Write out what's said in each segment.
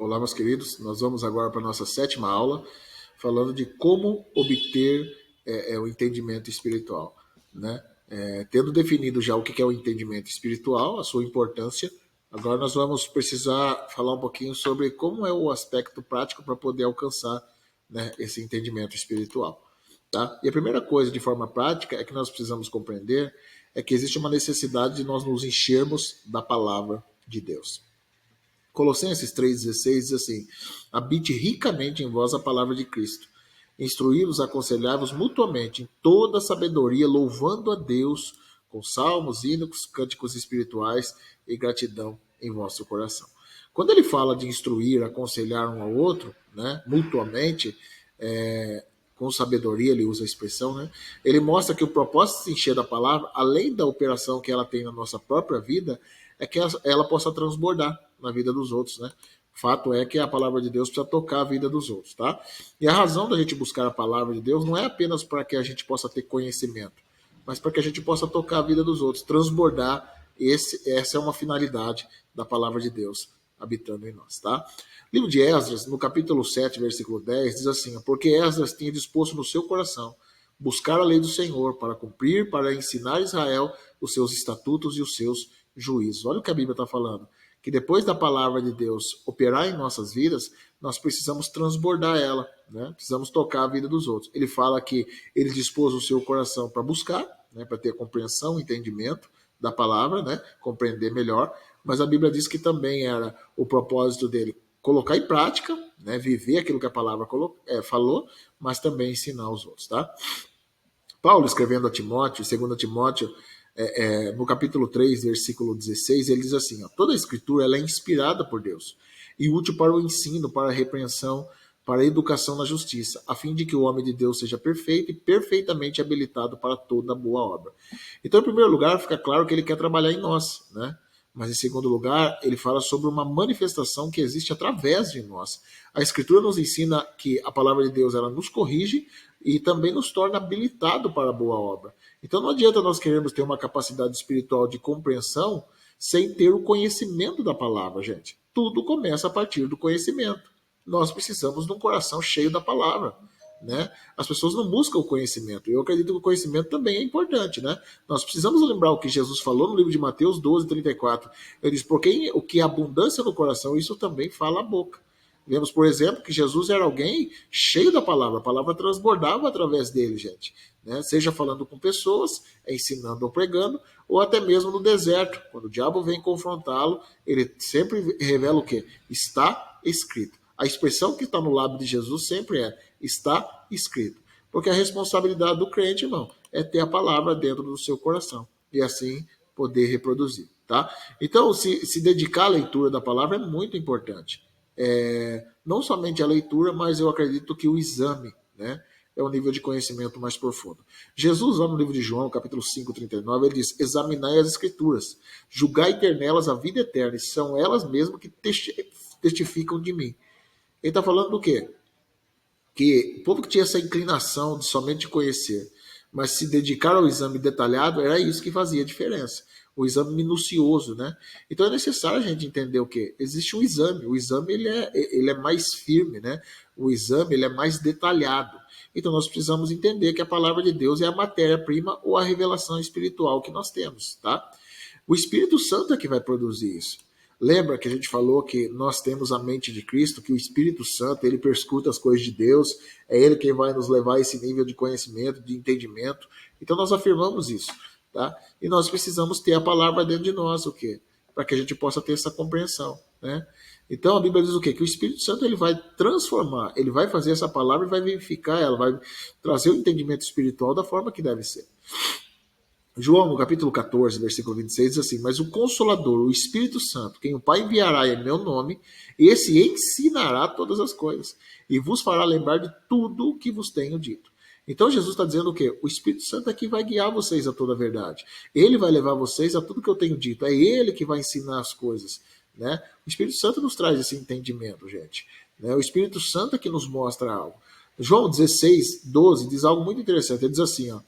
Olá, meus queridos. Nós vamos agora para a nossa sétima aula, falando de como obter o entendimento espiritual, né? Tendo definido já o que é o entendimento espiritual, a sua importância, agora nós vamos precisar falar um pouquinho sobre como é o aspecto prático para poder alcançar, né, esse entendimento espiritual. Tá? E a primeira coisa, de forma prática, é que nós precisamos compreender é que existe uma necessidade de nós nos enchermos da palavra de Deus. Colossenses 3,16 diz assim: habite ricamente em vós a palavra de Cristo. Instruí-vos, aconselhai-vos mutuamente em toda sabedoria, louvando a Deus com salmos, hinos, cânticos espirituais e gratidão em vosso coração. Quando ele fala de instruir, aconselhar um ao outro, né, mutuamente, com sabedoria, ele usa a expressão, né? Ele mostra que o propósito de se encher da palavra, além da operação que ela tem na nossa própria vida, é que ela possa transbordar na vida dos outros, né? Fato é que a palavra de Deus precisa tocar a vida dos outros, tá? E a razão da gente buscar a palavra de Deus não é apenas para que a gente possa ter conhecimento, mas para que a gente possa tocar a vida dos outros, transbordar. Essa é uma finalidade da palavra de Deus habitando em nós, tá? Livro de Esdras, no capítulo 7, versículo 10, diz assim: porque Esdras tinha disposto no seu coração buscar a lei do Senhor para cumprir, para ensinar a Israel os seus estatutos e os seus juízos. Olha o que a Bíblia está falando, que depois da palavra de Deus operar em nossas vidas, nós precisamos transbordar ela, né? Precisamos tocar a vida dos outros. Ele fala que ele dispôs o seu coração para buscar, né? Para ter compreensão, entendimento da palavra, né? Compreender melhor, mas a Bíblia diz que também era o propósito dele colocar em prática, né? Viver aquilo que a palavra falou, mas também ensinar os outros, tá? Paulo, escrevendo a Timóteo, 2 Timóteo, no capítulo 3, versículo 16, ele diz assim: ó, toda a escritura ela é inspirada por Deus e útil para o ensino, para a repreensão, para a educação na justiça, a fim de que o homem de Deus seja perfeito e perfeitamente habilitado para toda boa obra. Então, em primeiro lugar, fica claro que ele quer trabalhar em nós, né? Mas, em segundo lugar, ele fala sobre uma manifestação que existe através de nós. A Escritura nos ensina que a palavra de Deus ela nos corrige e também nos torna habilitado para a boa obra. Então, não adianta nós queremos ter uma capacidade espiritual de compreensão sem ter o conhecimento da palavra, gente. Tudo começa a partir do conhecimento. Nós precisamos de um coração cheio da palavra, né? As pessoas não buscam o conhecimento. Eu acredito que o conhecimento também é importante, né? Nós precisamos lembrar o que Jesus falou no livro de Mateus 12:34. Ele diz: porque o que é abundância no coração, isso também fala a boca. Vemos, por exemplo, que Jesus era alguém cheio da palavra. A palavra transbordava através dele, gente. Né? Seja falando com pessoas, ensinando ou pregando, ou até mesmo no deserto. Quando o diabo vem confrontá-lo, ele sempre revela o quê? Está escrito. A expressão que está no lábio de Jesus sempre é: está escrito. Porque a responsabilidade do crente, irmão, é ter a palavra dentro do seu coração. E assim poder reproduzir, tá? Então, se dedicar à leitura da palavra é muito importante. Não somente a leitura, mas eu acredito que o exame, né, é o nível de conhecimento mais profundo. Jesus, lá no livro de João, capítulo 5:39, ele diz: examinai as escrituras, julgai ter nelas a vida eterna, e são elas mesmas que testificam de mim. Ele está falando do quê? Que o povo que tinha essa inclinação de somente conhecer, mas se dedicar ao exame detalhado, era isso que fazia a diferença. O exame minucioso, né? Então é necessário a gente entender o quê? Existe um exame. O exame ele é mais firme, né? O exame ele é mais detalhado. Então nós precisamos entender que a palavra de Deus é a matéria-prima ou a revelação espiritual que nós temos, tá? O Espírito Santo é que vai produzir isso. Lembra que a gente falou que nós temos a mente de Cristo, que o Espírito Santo, ele perscruta as coisas de Deus, é ele quem vai nos levar a esse nível de conhecimento, de entendimento. Então nós afirmamos isso, tá? E nós precisamos ter a palavra dentro de nós, o quê? Para que a gente possa ter essa compreensão, né? Então a Bíblia diz o quê? Que o Espírito Santo ele vai transformar, ele vai fazer essa palavra e vai verificar ela, vai trazer o entendimento espiritual da forma que deve ser. João, no capítulo 14, versículo 26, diz assim: mas o Consolador, o Espírito Santo, quem o Pai enviará em meu nome, esse ensinará todas as coisas, e vos fará lembrar de tudo o que vos tenho dito. Então Jesus está dizendo o quê? O Espírito Santo é que vai guiar vocês a toda a verdade. Ele vai levar vocês a tudo que eu tenho dito. É ele que vai ensinar as coisas, né? O Espírito Santo nos traz esse entendimento, gente. Né? O Espírito Santo é que nos mostra algo. João 16:12 diz algo muito interessante. Ele diz assim, ó: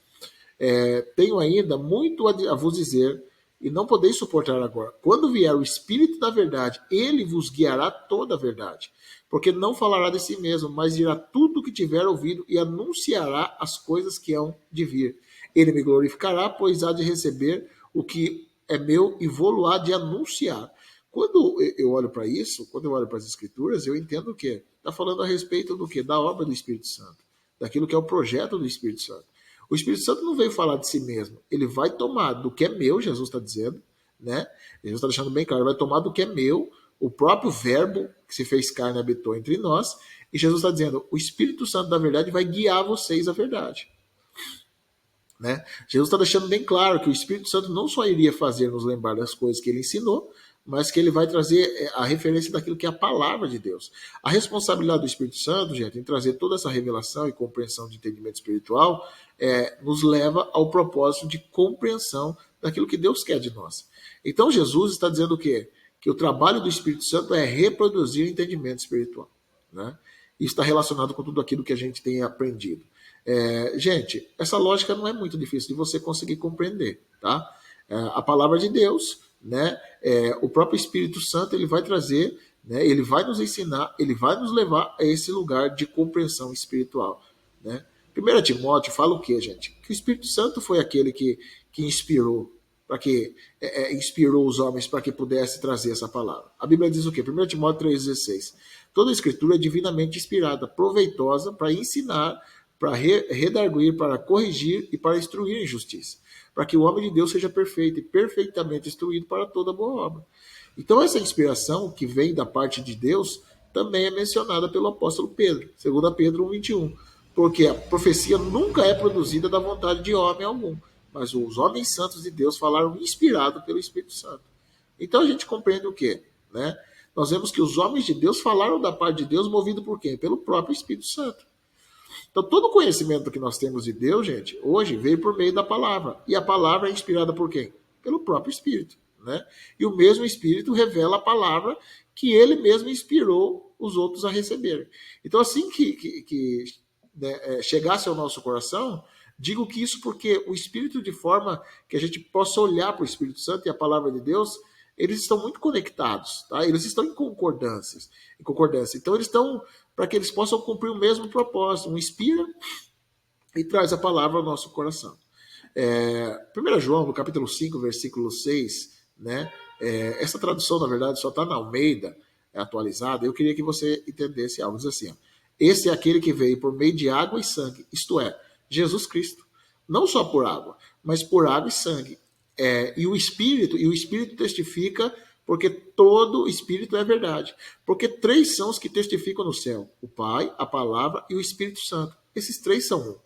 tenho ainda muito a vos dizer, e não podeis suportar agora. Quando vier o Espírito da verdade, ele vos guiará toda a verdade. Porque não falará de si mesmo, mas dirá tudo o que tiver ouvido e anunciará as coisas que hão de vir. Ele me glorificará, pois há de receber o que é meu e vou-lo há de anunciar. Quando eu olho para isso, quando eu olho para as Escrituras, eu entendo o quê? Está falando a respeito do quê? Da obra do Espírito Santo, daquilo que é o projeto do Espírito Santo. O Espírito Santo não veio falar de si mesmo, ele vai tomar do que é meu, Jesus está dizendo, né? Jesus está deixando bem claro, ele vai tomar do que é meu, o próprio verbo que se fez carne habitou entre nós, e Jesus está dizendo, o Espírito Santo da verdade vai guiar vocês à verdade. Né? Jesus está deixando bem claro que o Espírito Santo não só iria fazer nos lembrar das coisas que ele ensinou, mas que ele vai trazer a referência daquilo que é a palavra de Deus. A responsabilidade do Espírito Santo, gente, em trazer toda essa revelação e compreensão de entendimento espiritual, nos leva ao propósito de compreensão daquilo que Deus quer de nós. Então Jesus está dizendo o quê? Que o trabalho do Espírito Santo é reproduzir o entendimento espiritual. Né? Isso está relacionado com tudo aquilo que a gente tem aprendido. Gente, essa lógica não é muito difícil de você conseguir compreender, tá? A palavra de Deus, né? O próprio Espírito Santo, ele vai trazer, né? Ele vai nos ensinar, ele vai nos levar a esse lugar de compreensão espiritual, né? 1 Timóteo fala o quê, gente? Que o Espírito Santo foi aquele que inspirou, para que inspirou os homens para que pudesse trazer essa palavra. A Bíblia diz o quê? 1 Timóteo 3,16. Toda a escritura é divinamente inspirada, proveitosa para ensinar, para redarguir, para corrigir e para instruir em justiça, para que o homem de Deus seja perfeito e perfeitamente instruído para toda boa obra. Então essa inspiração que vem da parte de Deus também é mencionada pelo apóstolo Pedro, 2 Pedro 1,21, porque a profecia nunca é produzida da vontade de homem algum, mas os homens santos de Deus falaram inspirado pelo Espírito Santo. Então a gente compreende o quê? Né? Nós vemos que os homens de Deus falaram da parte de Deus movido por quem? Pelo próprio Espírito Santo. Então, todo o conhecimento que nós temos de Deus, gente, hoje veio por meio da palavra. E a palavra é inspirada por quem? Pelo próprio Espírito. Né? E o mesmo Espírito revela a palavra que ele mesmo inspirou os outros a receberem. Então, assim que chegasse ao nosso coração, digo que isso porque o Espírito, de forma que a gente possa olhar para o Espírito Santo e a palavra de Deus, eles estão muito conectados, tá? Eles estão em concordância. Então, eles estão para que eles possam cumprir o mesmo propósito. Um inspira e traz a palavra ao nosso coração. 1 João, no capítulo 5, versículo 6, né? Essa tradução, na verdade, só está na Almeida, atualizada. Eu queria que você entendesse algo. Diz assim, ó, esse é aquele que veio por meio de água e sangue, isto é, Jesus Cristo. Não só por água, mas por água e sangue. E o Espírito testifica, porque todo Espírito é verdade. Porque 3 são os que testificam no céu: o Pai, a Palavra e o Espírito Santo. Esses 3 são um.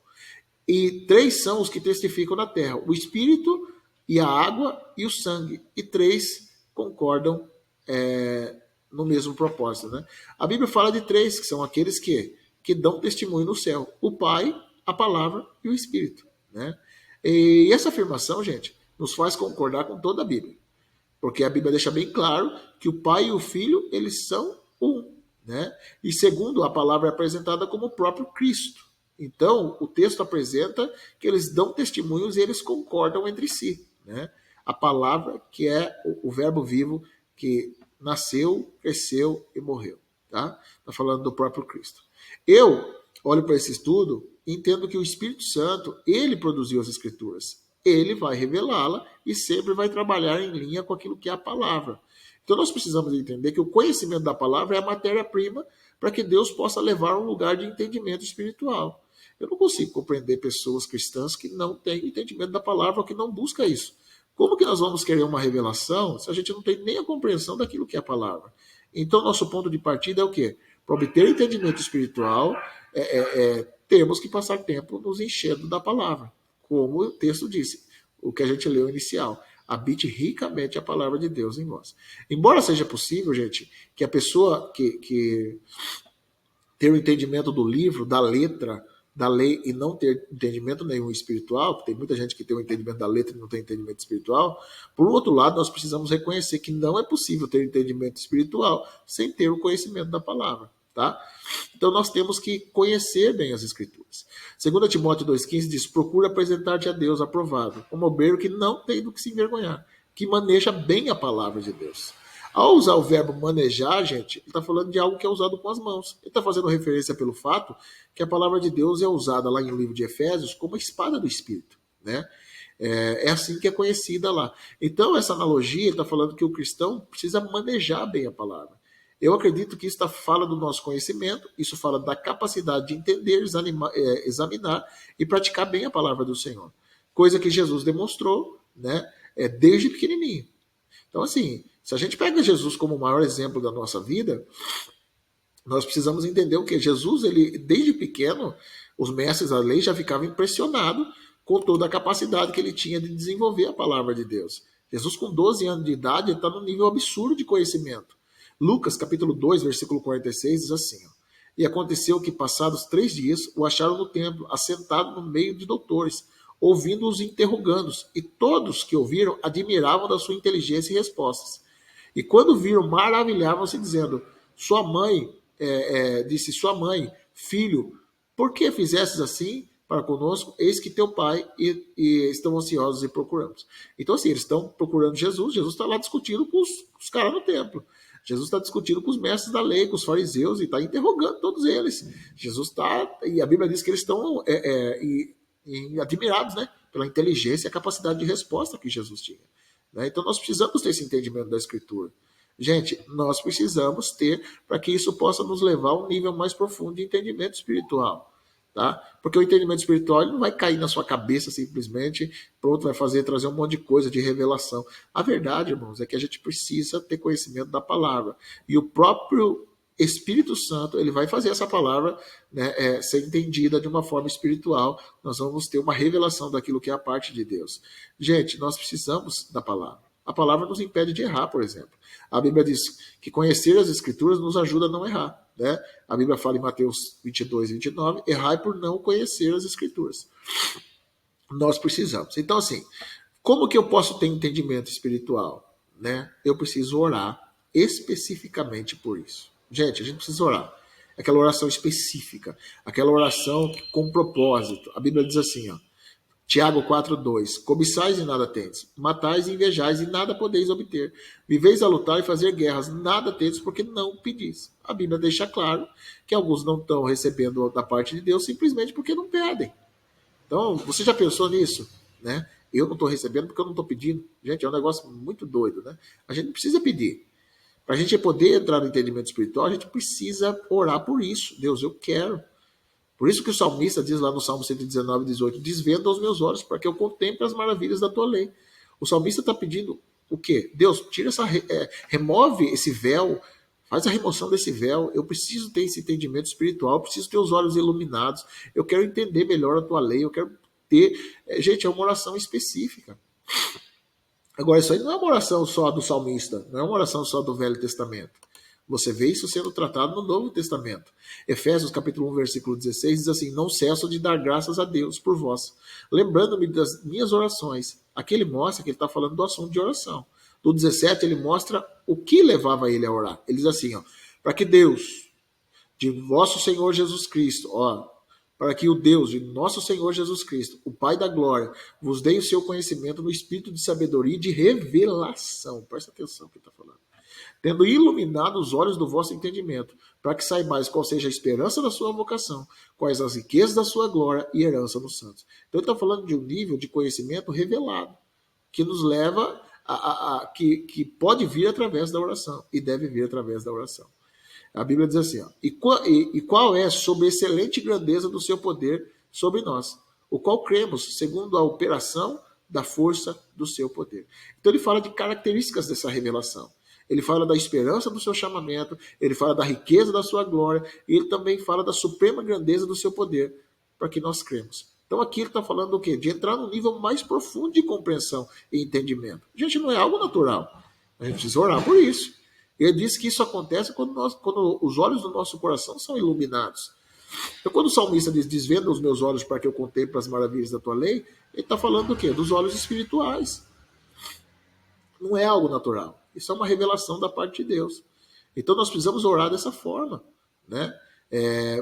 E 3 são os que testificam na terra: o Espírito e a água e o sangue. E 3 concordam no mesmo propósito. Né? A Bíblia fala de 3, que são aqueles que dão testemunho no céu: o Pai, a Palavra e o Espírito. Né? E essa afirmação, gente, nos faz concordar com toda a Bíblia. Porque a Bíblia deixa bem claro que o Pai e o Filho, eles são um. Né? E segundo, a palavra é apresentada como o próprio Cristo. Então, o texto apresenta que eles dão testemunhos e eles concordam entre si. Né? A palavra, que é o verbo vivo que nasceu, cresceu e morreu. Tá? Tá falando do próprio Cristo. Eu olho para esse estudo e entendo que o Espírito Santo, ele produziu as Escrituras. Ele vai revelá-la e sempre vai trabalhar em linha com aquilo que é a palavra. Então nós precisamos entender que o conhecimento da palavra é a matéria-prima para que Deus possa levar a um lugar de entendimento espiritual. Eu não consigo compreender pessoas cristãs que não têm entendimento da palavra ou que não buscam isso. Como que nós vamos querer uma revelação se a gente não tem nem a compreensão daquilo que é a palavra? Então nosso ponto de partida é o quê? Para obter entendimento espiritual, temos que passar tempo nos enchendo da palavra. Como o texto disse, o que a gente leu inicial, habite ricamente a palavra de Deus em nós. Embora seja possível, gente, que a pessoa que ter o entendimento do livro, da letra, da lei e não ter entendimento nenhum espiritual, porque tem muita gente que tem o entendimento da letra e não tem entendimento espiritual, por outro lado, nós precisamos reconhecer que não é possível ter entendimento espiritual sem ter o conhecimento da palavra. Tá? Então nós temos que conhecer bem as Escrituras. 2 Timóteo 2,15 diz: procura apresentar-te a Deus aprovado, como obreiro que não tem do que se envergonhar, que maneja bem a palavra de Deus. Ao usar o verbo manejar, gente, ele está falando de algo que é usado com as mãos. Ele está fazendo referência pelo fato que a palavra de Deus é usada lá no livro de Efésios como a espada do Espírito, né? É assim que é conhecida lá. Então, essa analogia, ele está falando que o cristão precisa manejar bem a palavra. Eu acredito que isso fala do nosso conhecimento, isso fala da capacidade de entender, examinar e praticar bem a palavra do Senhor. Coisa que Jesus demonstrou, né, desde pequenininho. Então, assim, se a gente pega Jesus como o maior exemplo da nossa vida, nós precisamos entender o que? Jesus, ele, desde pequeno, os mestres da lei já ficavam impressionados com toda a capacidade que ele tinha de desenvolver a palavra de Deus. Jesus, com 12 anos de idade, está num nível absurdo de conhecimento. Lucas, capítulo 2, versículo 46, diz assim, ó, e aconteceu que, passados 3 dias, o acharam no templo, assentado no meio de doutores, ouvindo-os interrogando-os, e todos que ouviram admiravam da sua inteligência e respostas. E quando viram, maravilhavam-se, dizendo, sua mãe, disse sua mãe, filho, por que fizestes assim para conosco? Eis que teu pai e estão ansiosos e procuramos. Então, assim, eles estão procurando Jesus, Jesus está lá discutindo com os caras no templo. Jesus está discutindo com os mestres da lei, com os fariseus, e está interrogando todos eles. Jesus está, e a Bíblia diz que eles estão admirados, né, pela inteligência e a capacidade de resposta que Jesus tinha. Né? Então nós precisamos ter esse entendimento da Escritura. Gente, nós precisamos ter para que isso possa nos levar a um nível mais profundo de entendimento espiritual. Tá? Porque o entendimento espiritual ele não vai cair na sua cabeça simplesmente, pronto, vai trazer um monte de coisa de revelação. A verdade, irmãos, é que a gente precisa ter conhecimento da palavra. E o próprio Espírito Santo, ele vai fazer essa palavra, né, ser entendida de uma forma espiritual. Nós vamos ter uma revelação daquilo que é a parte de Deus. Gente, nós precisamos da palavra. A palavra nos impede de errar, por exemplo. A Bíblia diz que conhecer as Escrituras nos ajuda a não errar. Né? A Bíblia fala em Mateus 22, 29, errai por não conhecer as Escrituras. Nós precisamos. Então, assim, como que eu posso ter entendimento espiritual? Né? Eu preciso orar especificamente por isso. Gente, a gente precisa orar. Aquela oração específica, aquela oração com propósito. A Bíblia diz assim, ó, Tiago 4,2, cobiçais e nada tendes, matais e invejais e nada podeis obter. Viveis a lutar e fazer guerras, nada tendes porque não pedis. A Bíblia deixa claro que alguns não estão recebendo da parte de Deus simplesmente porque não pedem. Então, você já pensou nisso? Né? Eu não estou recebendo porque eu não estou pedindo. Gente, é um negócio muito doido. Né? A gente precisa pedir. Para a gente poder entrar no entendimento espiritual, a gente precisa orar por isso. Deus, eu quero. Por isso que o salmista diz lá no Salmo 119, 18, desvenda os meus olhos para que eu contemple as maravilhas da tua lei. O salmista está pedindo o quê? Deus, tira remove esse véu, faz a remoção desse véu. Eu preciso ter esse entendimento espiritual, eu preciso ter os olhos iluminados, eu quero entender melhor a tua lei, eu quero ter... Gente, é uma oração específica. Agora, isso aí não é uma oração só do salmista, não é uma oração só do Velho Testamento. Você vê isso sendo tratado no Novo Testamento. Efésios capítulo 1, versículo 16, diz assim, não cesso de dar graças a Deus por vós, lembrando-me das minhas orações. Aqui ele mostra que ele está falando do assunto de oração. Do 17, ele mostra o que levava ele a orar. Ele diz assim, ó, para que Deus, de vosso Senhor Jesus Cristo, ó, para que o Deus de nosso Senhor Jesus Cristo, o Pai da glória, vos dê o seu conhecimento no espírito de sabedoria e de revelação. Presta atenção no que ele está falando. Tendo iluminado os olhos do vosso entendimento, para que saibais qual seja a esperança da sua vocação, quais as riquezas da sua glória e herança nos santos. Então ele está falando de um nível de conhecimento revelado, que nos leva que pode vir através da oração, e deve vir através da oração. A Bíblia diz assim, ó, e qual é sobre a excelente grandeza do seu poder sobre nós, o qual cremos, segundo a operação da força do seu poder. Então ele fala de características dessa revelação. Ele fala da esperança do seu chamamento, ele fala da riqueza da sua glória, e ele também fala da suprema grandeza do seu poder, para que nós cremos. Então aqui ele está falando do quê? De entrar num nível mais profundo de compreensão e entendimento. Gente, não é algo natural. A gente precisa orar por isso. Ele diz que isso acontece quando os olhos do nosso coração são iluminados. Então quando o salmista diz, desvenda os meus olhos para que eu contemple as maravilhas da tua lei, ele está falando do quê? Dos olhos espirituais. Não é algo natural. Isso é uma revelação da parte de Deus. Então nós precisamos orar dessa forma. Né?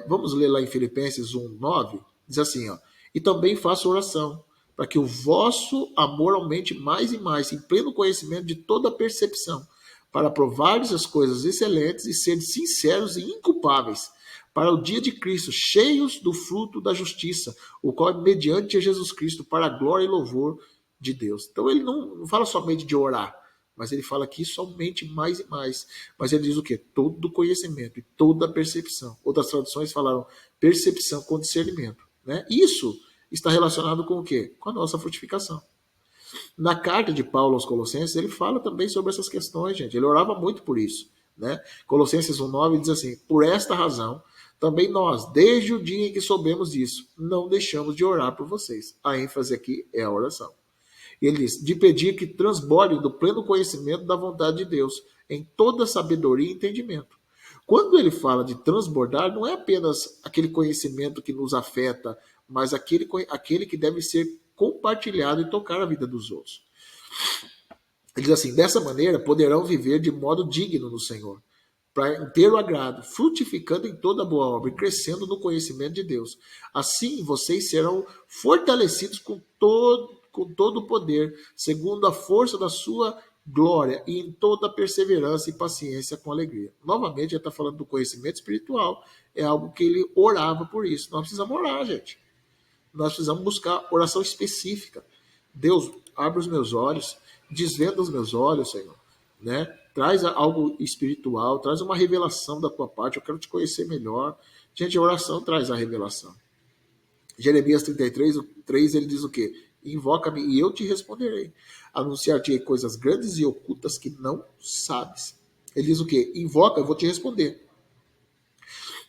Vamos ler lá em Filipenses 1:9, diz assim, ó, e também faço oração, para que o vosso amor aumente mais e mais, em pleno conhecimento de toda a percepção, para provares as coisas excelentes e serem sinceros e inculpáveis, para o dia de Cristo, cheios do fruto da justiça, o qual é mediante Jesus Cristo, para a glória e louvor de Deus. Então ele não fala somente de orar, mas ele fala que isso aumente mais e mais. Mas ele diz o quê? Todo conhecimento e toda percepção. Outras traduções falaram percepção com discernimento. Né? Isso está relacionado com o quê? Com a nossa frutificação. Na carta de Paulo aos Colossenses, ele fala também sobre essas questões, gente. Ele orava muito por isso. Né? Colossenses 1,9 diz assim: por esta razão, também nós, desde o dia em que soubemos disso, não deixamos de orar por vocês. A ênfase aqui é a oração. Ele diz, de pedir que transborde do pleno conhecimento da vontade de Deus, em toda sabedoria e entendimento. Quando ele fala de transbordar, não é apenas aquele conhecimento que nos afeta, mas aquele que deve ser compartilhado e tocar a vida dos outros. Ele diz assim, dessa maneira poderão viver de modo digno no Senhor, para inteiro agrado, frutificando em toda boa obra e crescendo no conhecimento de Deus. Assim vocês serão fortalecidos com todo o poder, segundo a força da sua glória, e em toda perseverança e paciência com alegria. Novamente, ele está falando do conhecimento espiritual, é algo que ele orava por isso. Nós precisamos orar, gente. Nós precisamos buscar oração específica. Deus, abre os meus olhos, desvenda os meus olhos, Senhor. Né? Traz algo espiritual, traz uma revelação da tua parte, eu quero te conhecer melhor. Gente, a oração traz a revelação. Jeremias 33, 3, ele diz o quê? Invoca-me e eu te responderei. Anunciar-te coisas grandes e ocultas que não sabes. Ele diz o quê? Invoca, eu vou te responder.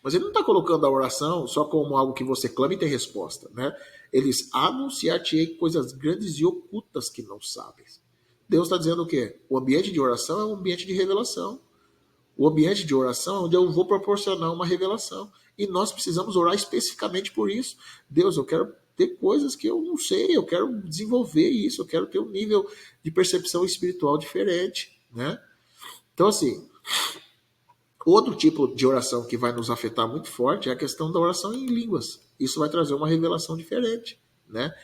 Mas ele não está colocando a oração só como algo que você clama e tem resposta. Né? Ele diz, anunciar-te coisas grandes e ocultas que não sabes. Deus está dizendo o quê? O ambiente de oração é um ambiente de revelação. O ambiente de oração é onde eu vou proporcionar uma revelação. E nós precisamos orar especificamente por isso. Deus, eu quero ter coisas que eu não sei, eu quero desenvolver isso, eu quero ter um nível de percepção espiritual diferente. Né? Então, assim, outro tipo de oração que vai nos afetar muito forte é a questão da oração em línguas. Isso vai trazer uma revelação diferente. Né?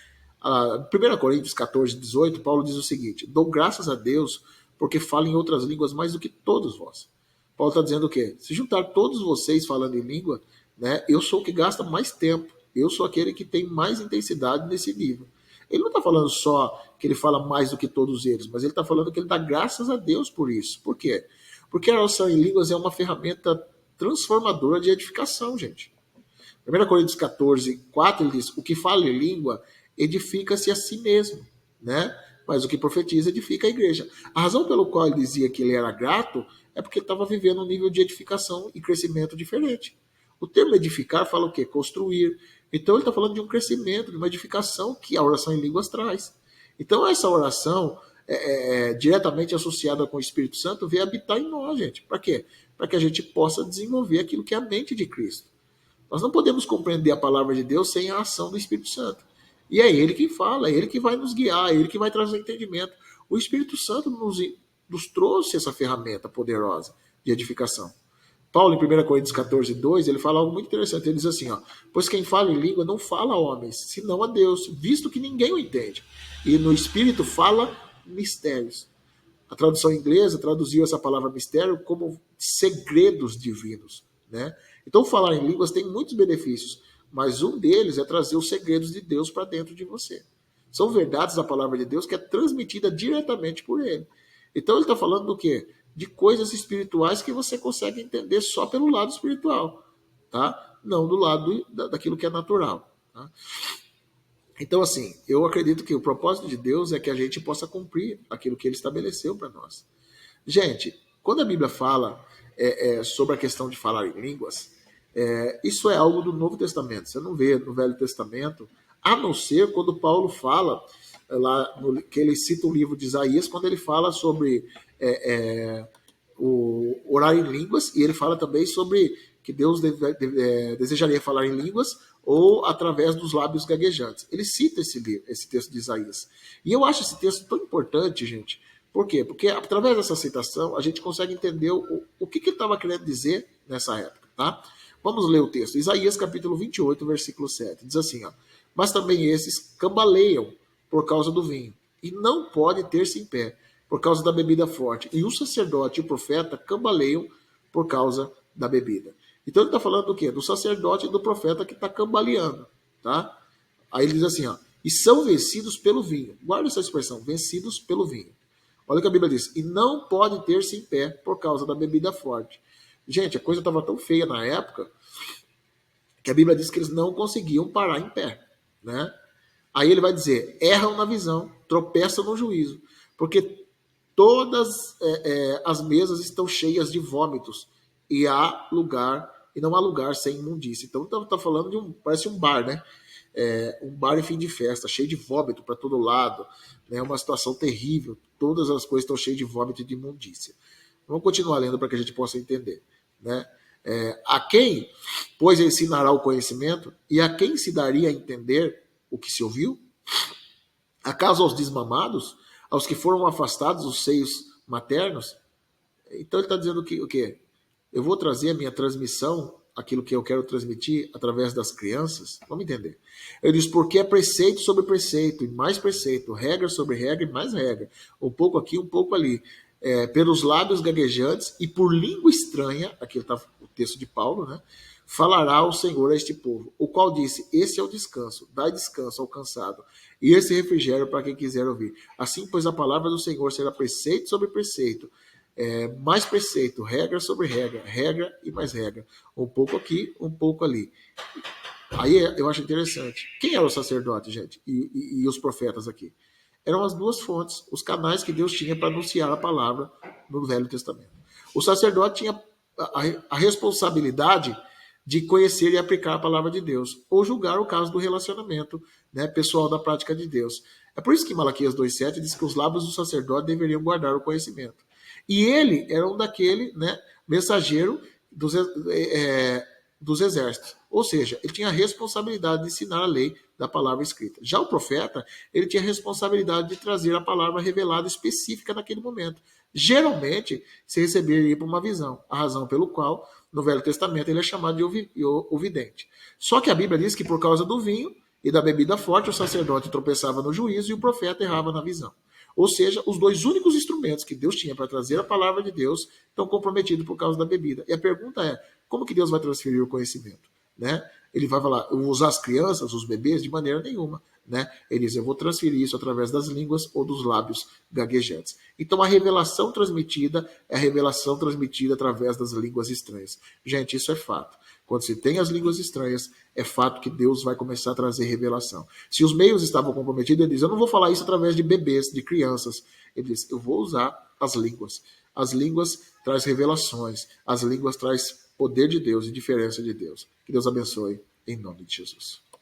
1 Coríntios 14, 18, Paulo diz o seguinte, dou graças a Deus porque falo em outras línguas mais do que todos vós. Paulo está dizendo o quê? Se juntar todos vocês falando em língua, né, eu sou o que gasta mais tempo. Eu sou aquele que tem mais intensidade nesse nível. Ele não está falando só que ele fala mais do que todos eles, mas ele está falando que ele dá graças a Deus por isso. Por quê? Porque a oração em línguas é uma ferramenta transformadora de edificação, gente. 1 Coríntios 14, 4, ele diz, o que fala em língua edifica-se a si mesmo, né? Mas o que profetiza edifica a igreja. A razão pelo qual ele dizia que ele era grato é porque ele estava vivendo um nível de edificação e crescimento diferente. O termo edificar fala o quê? Construir. Então ele está falando de um crescimento, de uma edificação que a oração em línguas traz. Então essa oração diretamente associada com o Espírito Santo vem habitar em nós, gente. Para quê? Para que a gente possa desenvolver aquilo que é a mente de Cristo. Nós não podemos compreender a palavra de Deus sem a ação do Espírito Santo. E é Ele quem fala, é Ele que vai nos guiar, é Ele que vai trazer entendimento. O Espírito Santo nos trouxe essa ferramenta poderosa de edificação. Paulo, em 1 Coríntios 14, 2, ele fala algo muito interessante. Ele diz assim, ó, pois quem fala em língua não fala a homens, senão a Deus, visto que ninguém o entende. E no Espírito fala mistérios. A tradução inglesa traduziu essa palavra mistério como segredos divinos. Né? Então, falar em línguas tem muitos benefícios, mas um deles é trazer os segredos de Deus para dentro de você. São verdades da palavra de Deus que é transmitida diretamente por ele. Então, ele está falando do quê? De coisas espirituais que você consegue entender só pelo lado espiritual, tá? Não do lado daquilo que é natural. Tá? Então, assim, eu acredito que o propósito de Deus é que a gente possa cumprir aquilo que ele estabeleceu para nós. Gente, quando a Bíblia fala sobre a questão de falar em línguas, isso é algo do Novo Testamento. Você não vê no Velho Testamento, a não ser quando Paulo fala, que ele cita o livro de Isaías, quando ele fala sobre o orar em línguas, e ele fala também sobre que Deus desejaria falar em línguas ou através dos lábios gaguejantes. Ele cita esse texto de Isaías. E eu acho esse texto tão importante, gente. Por quê? Porque através dessa citação a gente consegue entender o que ele estava querendo dizer nessa época. Tá? Vamos ler o texto. Isaías capítulo 28, versículo 7. Diz assim, ó, mas também esses cambaleiam por causa do vinho, e não pode ter-se em pé por causa da bebida forte. E o sacerdote e o profeta cambaleiam por causa da bebida. Então ele está falando do quê? Do sacerdote e do profeta que está cambaleando, tá? Aí ele diz assim, ó, e são vencidos pelo vinho. Guarda essa expressão, vencidos pelo vinho. Olha o que a Bíblia diz, e não pode ter-se em pé por causa da bebida forte. Gente, a coisa estava tão feia na época que a Bíblia diz que eles não conseguiam parar em pé, né? Aí ele vai dizer, erram na visão, tropeçam no juízo, porque todas as mesas estão cheias de vômitos e há lugar e não há lugar sem imundícia. Então tá falando de parece um bar, né? Um bar em fim de festa, cheio de vômito para todo lado, né? Uma situação terrível. Todas as coisas estão cheias de vômito e de imundícia. Vamos continuar lendo para que a gente possa entender, né? A quem, pois, ensinará o conhecimento e a quem se daria a entender o que se ouviu? Acaso aos desmamados, aos que foram afastados dos seios maternos? Então ele está dizendo que o quê? Eu vou trazer a minha transmissão, aquilo que eu quero transmitir através das crianças. Vamos entender. Ele diz, porque é preceito sobre preceito, e mais preceito, regra sobre regra e mais regra. Um pouco aqui, um pouco ali. Pelos lábios gaguejantes e por língua estranha, aqui está o texto de Paulo, né? Falará o Senhor a este povo, o qual disse, esse é o descanso, dai descanso ao cansado, e esse refrigério para quem quiser ouvir. Assim, pois, a palavra do Senhor será preceito sobre preceito, mais preceito, regra sobre regra, regra e mais regra. Um pouco aqui, um pouco ali. Aí eu acho interessante. Quem era o sacerdote, gente? E os profetas aqui? Eram as duas fontes, os canais que Deus tinha para anunciar a palavra no Velho Testamento. O sacerdote tinha a responsabilidade de conhecer e aplicar a palavra de Deus, ou julgar o caso do relacionamento, né, pessoal da prática de Deus. É por isso que Malaquias 2,7 diz que os lábios do sacerdote deveriam guardar o conhecimento. E ele era um daquele, né, mensageiro dos exércitos. Ou seja, ele tinha a responsabilidade de ensinar a lei da palavra escrita. Já o profeta, ele tinha a responsabilidade de trazer a palavra revelada específica naquele momento. Geralmente, se receberia por uma visão, a razão pelo qual, no Velho Testamento, ele é chamado de ouvidente. Só que a Bíblia diz que por causa do vinho e da bebida forte, o sacerdote tropeçava no juízo e o profeta errava na visão. Ou seja, os dois únicos instrumentos que Deus tinha para trazer a palavra de Deus estão comprometidos por causa da bebida. E a pergunta é, como que Deus vai transferir o conhecimento? Né? Ele vai falar, eu vou usar as crianças, os bebês, de maneira nenhuma. Né? Ele diz, eu vou transferir isso através das línguas ou dos lábios gaguejantes. Então a revelação transmitida é a revelação transmitida através das línguas estranhas. Gente, isso é fato. Quando se tem as línguas estranhas, é fato que Deus vai começar a trazer revelação. Se os meios estavam comprometidos, ele diz, eu não vou falar isso através de bebês, de crianças. Ele diz, eu vou usar as línguas. As línguas traz revelações. As línguas traz poder de Deus e diferença de Deus. Que Deus abençoe, em nome de Jesus.